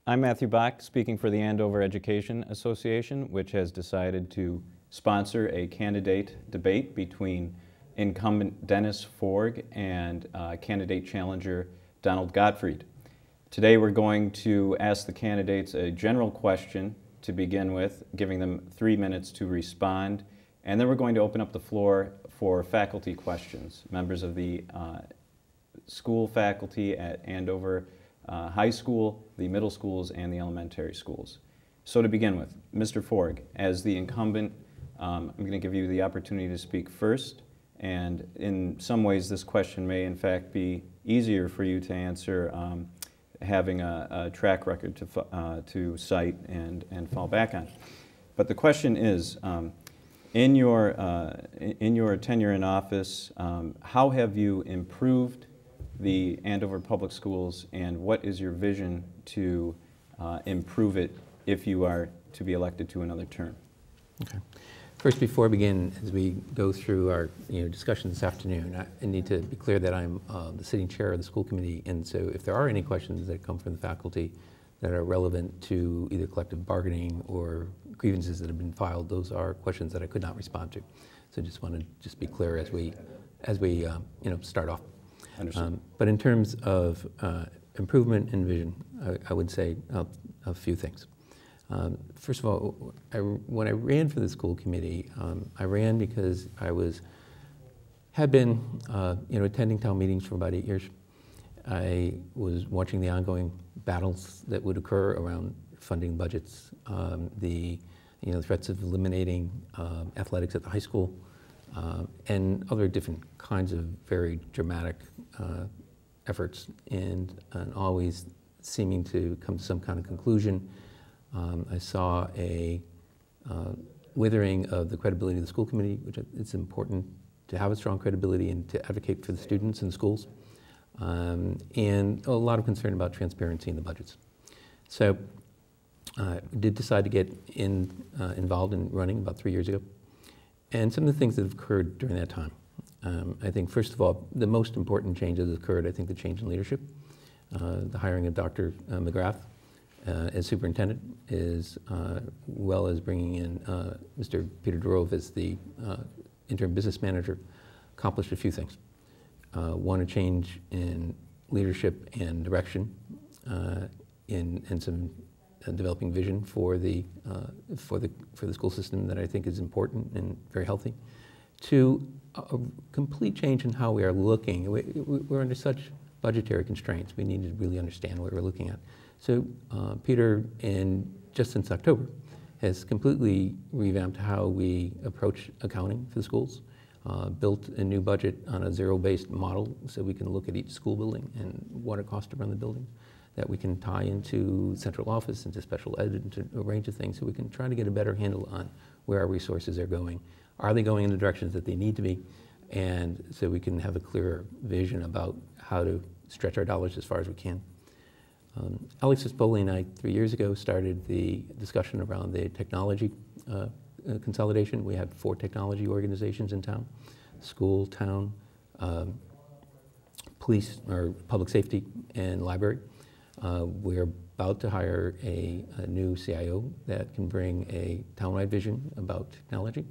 I'm Matthew Bach, speaking for the Andover Education Association, which has decided to sponsor a candidate debate between incumbent Dennis Forg and candidate challenger Donald Gottfried. Today we're going to ask the candidates a general question to begin with, giving them 3 minutes to respond, and then we're going to open up the floor for faculty questions. Members of the school faculty at Andover High School, the middle schools, and the elementary schools. So to begin with, Mr. Forg, as the incumbent, I'm going to give you the opportunity to speak first, and in some ways this question may in fact be easier for you to answer having a track record to cite and fall back on. But the question is, in your tenure in office, how have you improved the Andover Public Schools, and what is your vision to improve it if you are to be elected to another term? Okay. First, before I begin, as we go through our discussion this afternoon, I need to be clear that I'm the sitting chair of the school committee, and so if there are any questions that come from the faculty that are relevant to either collective bargaining or grievances that have been filed, those are questions that I could not respond to. So just want to be clear as we start off. But in terms of improvement in vision, I would say a few things. First of all, when I ran for the school committee, I ran because I had been attending town meetings for about 8 years. I was watching the ongoing battles that would occur around funding budgets, the threats of eliminating athletics at the high school, and other different kinds of very dramatic efforts, and always seeming to come to some kind of conclusion. I saw a withering of the credibility of the school committee, which it's important to have a strong credibility and to advocate for the students in the schools, and a lot of concern about transparency in the budgets. So I did decide to get involved in running about 3 years ago. And some of the things that have occurred during that time. I think, first of all, the most important change that has occurred, I think the change in leadership. The hiring of Dr. McGrath as superintendent, as well as bringing in Mr. Peter Durove as the interim business manager, accomplished a few things. One, a change in leadership and direction, and some developing vision for the school system that I think is important and very healthy. Two, a complete change in how we are looking. We're under such budgetary constraints. We need to really understand what we're looking at. So Peter, just since October, has completely revamped how we approach accounting for the schools. Built a new budget on a zero-based model so we can look at each school building and what it costs to run the building, that we can tie into central office, into special ed, into a range of things, so we can try to get a better handle on where our resources are going. Are they going in the directions that they need to be? And so we can have a clearer vision about how to stretch our dollars as far as we can. Alex Spoli and I, 3 years ago, started the discussion around the technology consolidation. We have 4 technology organizations in town: school, town, police, or public safety, and library. We're about to hire a new CIO that can bring a townwide vision about technology,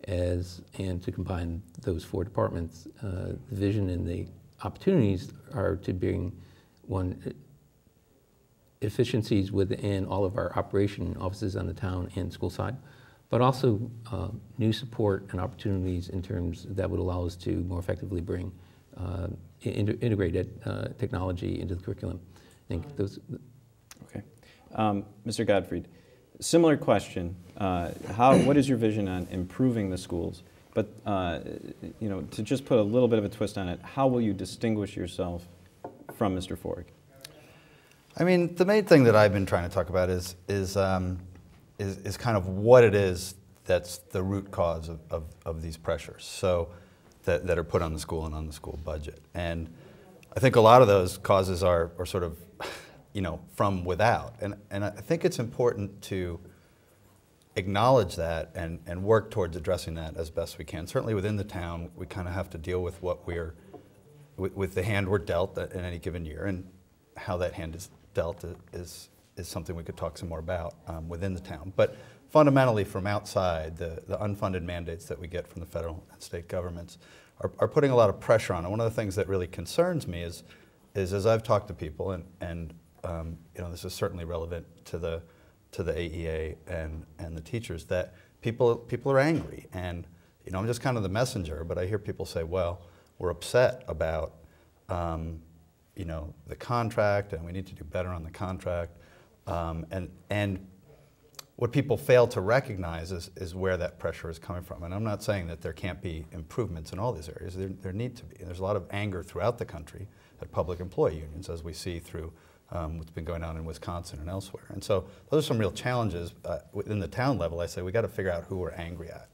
and to combine those 4 departments. The vision and the opportunities are to bring efficiencies within all of our operation offices on the town and school side, but also new support and opportunities in terms that would allow us to more effectively bring integrated technology into the curriculum. I think those. Okay. Mr. Gottfried, similar question. What is your vision on improving the schools? But to just put a little bit of a twist on it, how will you distinguish yourself from Mr. Forg? I mean, the main thing that I've been trying to talk about is kind of what it is that's the root cause of these pressures, so that are put on the school and on the school budget. And I think a lot of those causes are sort of, from without. And I think it's important to acknowledge that and work towards addressing that as best we can. Certainly within the town, we kind of have to deal with with the hand we're dealt in any given year, and how that hand is dealt is is something we could talk some more about within the town. But fundamentally, from outside, the unfunded mandates that we get from the federal and state governments are putting a lot of pressure on. And one of the things that really concerns me is as I've talked to people, and you know, this is certainly relevant to the AEA and the teachers, that people are angry. And you know, I'm just kind of the messenger, but I hear people say, well, we're upset about you know, the contract, and we need to do better on the contract. And what people fail to recognize is where that pressure is coming from. And I'm not saying that there can't be improvements in all these areas. There need to be. And there's a lot of anger throughout the country at public employee unions, as we see through what's been going on in Wisconsin and elsewhere. And so those are some real challenges within the town level. I say we got to figure out who we're angry at.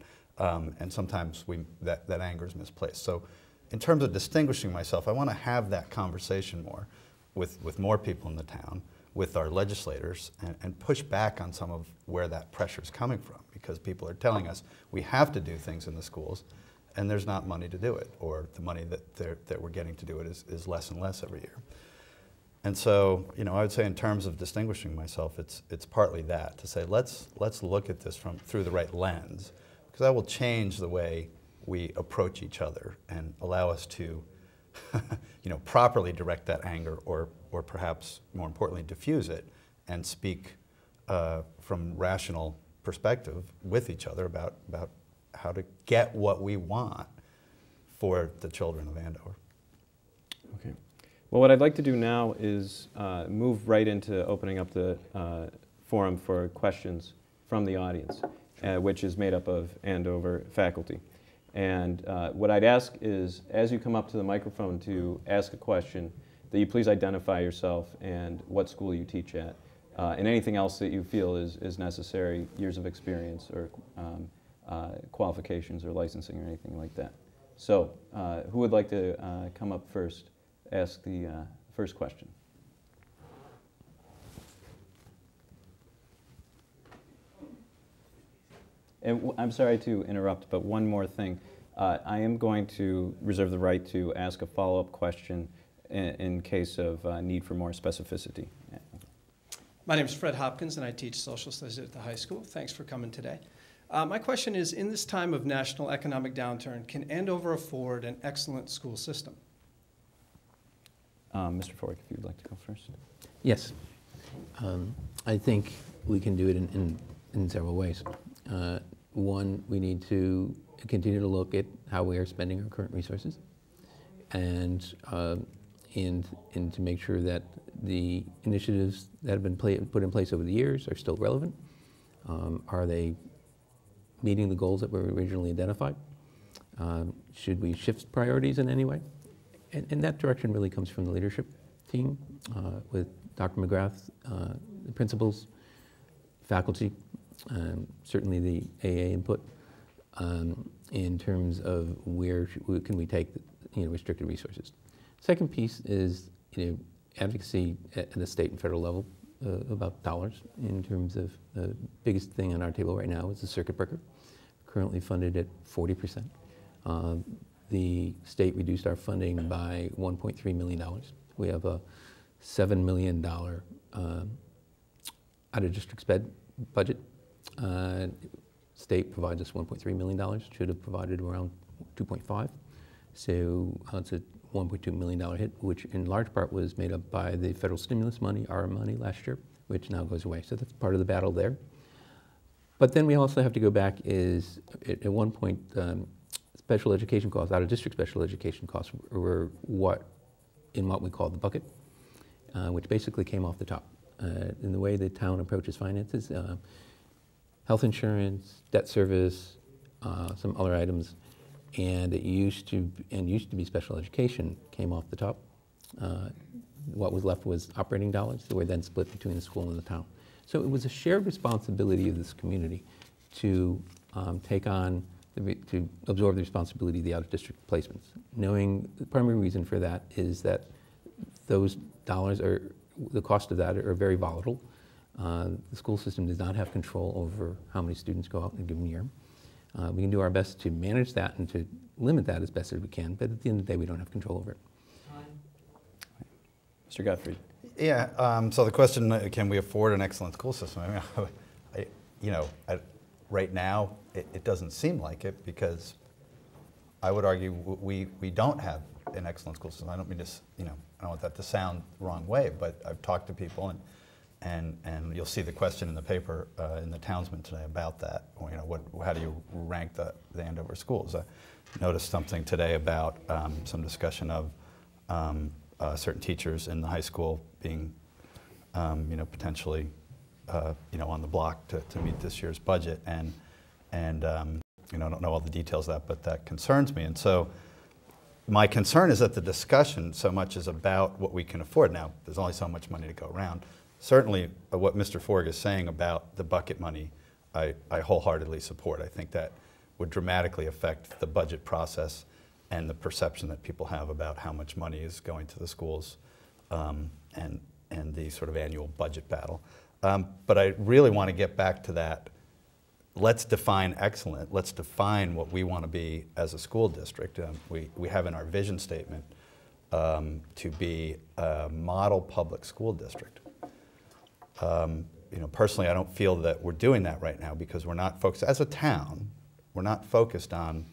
And sometimes that anger is misplaced. So in terms of distinguishing myself, I want to have that conversation more with more people in the town, with our legislators, and push back on some of where that pressure is coming from, because people are telling us we have to do things in the schools, and there's not money to do it, or the money that we're getting to do it is less and less every year. And so, you know, I would say in terms of distinguishing myself, it's partly that, to say let's look at this through the right lens, because that will change the way we approach each other and allow us to you know, properly direct that anger, or perhaps more importantly diffuse it, and speak from rational perspective with each other about how to get what we want for the children of Andover. Okay. Well, what I'd like to do now is move right into opening up the forum for questions from the audience, which is made up of Andover faculty. And what I'd ask is, as you come up to the microphone to ask a question, that you please identify yourself and what school you teach at, and anything else that you feel is necessary, years of experience or qualifications or licensing or anything like that. So who would like to come up first, ask the first question? And I'm sorry to interrupt, but one more thing. I am going to reserve the right to ask a follow-up question in case of need for more specificity. My name is Fred Hopkins, and I teach social studies at the high school. Thanks for coming today. My question is, in this time of national economic downturn, can Andover afford an excellent school system? Mr. Fork, if you'd like to go first. Yes. I think we can do it in several ways. One, we need to continue to look at how we are spending our current resources, and to make sure that the initiatives that have been put in place over the years are still relevant. Are they meeting the goals that were originally identified? Should we shift priorities in any way? And that direction really comes from the leadership team, with Dr. McGrath, the principals, faculty, certainly the AEA input, in terms of where can we take the, restricted resources. Second piece is advocacy at the state and federal level about dollars, in terms of the biggest thing on our table right now is the circuit breaker, currently funded at 40%. The state reduced our funding by $1.3 million. We have a $7 million out-of-district sped budget. State provides us $1.3 million, should have provided around 2.5. So it's a $1.2 million hit, which in large part was made up by the federal stimulus money, our money last year, which now goes away. So that's part of the battle there. But then we also have to go back is, at one point, special education costs, out-of-district special education costs were in what we call the bucket, which basically came off the top. In the way the town approaches finances, health insurance, debt service, some other items, and it used to be special education came off the top. What was left was operating dollars that were then split between the school and the town. So it was a shared responsibility of this community to take on, to absorb the responsibility of the out-of-district placements, knowing the primary reason for that is that those dollars the cost of that are very volatile. The school system does not have control over how many students go out in a given year. We can do our best to manage that and to limit that as best as we can, but at the end of the day, we don't have control over it. Mr. Gottfried. Yeah, so the question, can we afford an excellent school system? I mean, right now, it doesn't seem like it, because I would argue we don't have an excellent school system. I don't mean to, I don't want that to sound the wrong way, but I've talked to people, and you'll see the question in the paper, in the Townsman today about that. How do you rank the Andover schools? I noticed something today about some discussion of certain teachers in the high school being, potentially, on the block to meet this year's budget, and I don't know all the details of that, but that concerns me. And so my concern is that the discussion so much is about what we can afford. Now, there's only so much money to go around. Certainly, what Mr. Forg is saying about the bucket money, I wholeheartedly support. I think that would dramatically affect the budget process and the perception that people have about how much money is going to the schools, and the sort of annual budget battle. But I really want to get back to that. Let's define excellent. Let's define what we want to be as a school district. We have in our vision statement to be a model public school district. Personally, I don't feel that we're doing that right now, because we're not focused, as a town, we're not focused on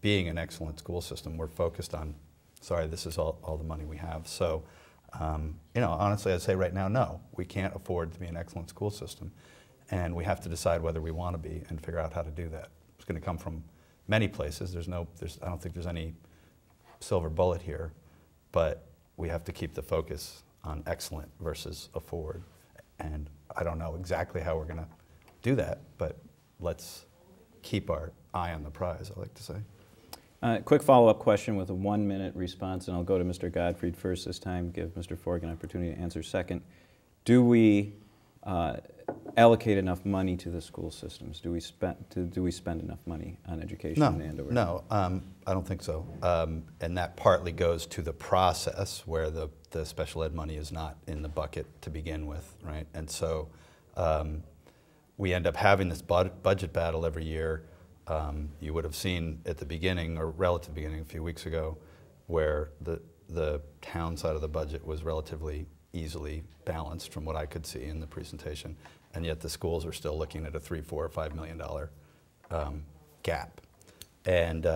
being an excellent school system. We're focused on, sorry, this is all the money we have. So, honestly, I'd say right now, no, we can't afford to be an excellent school system. And we have to decide whether we want to be and figure out how to do that. It's going to come from many places. I don't think there's any silver bullet here, but we have to keep the focus on excellent versus afford. And I don't know exactly how we're going to do that, but let's keep our eye on the prize, I like to say. Quick follow-up question with a 1-minute response, and I'll go to Mr. Gottfried first this time, give Mr. Forg an opportunity to answer second. Do we allocate enough money to the school systems? Do we spend enough money on education in Andover? No, I don't think so. And that partly goes to the process where the special ed money is not in the bucket to begin with, right? And so we end up having this budget battle every year. You would have seen at the beginning, or relative beginning, a few weeks ago, where the town side of the budget was relatively easily balanced from what I could see in the presentation, and yet the schools are still looking at a $3, $4, or $5 million gap. And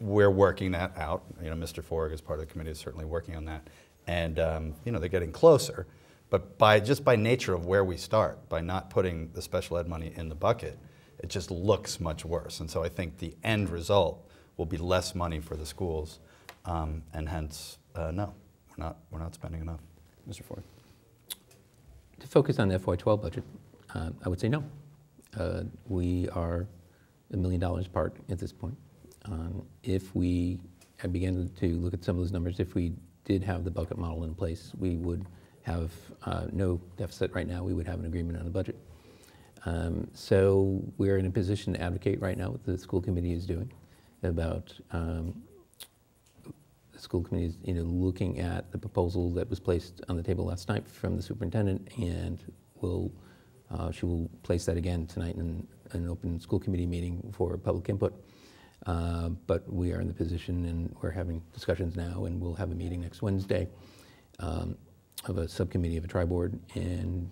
we're working that out. Mr. Forg, as part of the committee, is certainly working on that. And they're getting closer. But just by nature of where we start, by not putting the special ed money in the bucket, it just looks much worse. And so I think the end result will be less money for the schools, and hence, no, we're not spending enough. Mr. Forg. To focus on the FY12 budget, I would say no. We are $1 million apart at this point. If we began to look at some of those numbers, if we did have the bucket model in place, we would have no deficit right now. We would have an agreement on the budget. So we're in a position to advocate right now what the school committee is doing about the school committee is looking at the proposal that was placed on the table last night from the superintendent, and she will place that again tonight in an open school committee meeting for public input. But we are in the position, and we're having discussions now, and we'll have a meeting next Wednesday of a subcommittee of a tri-board, and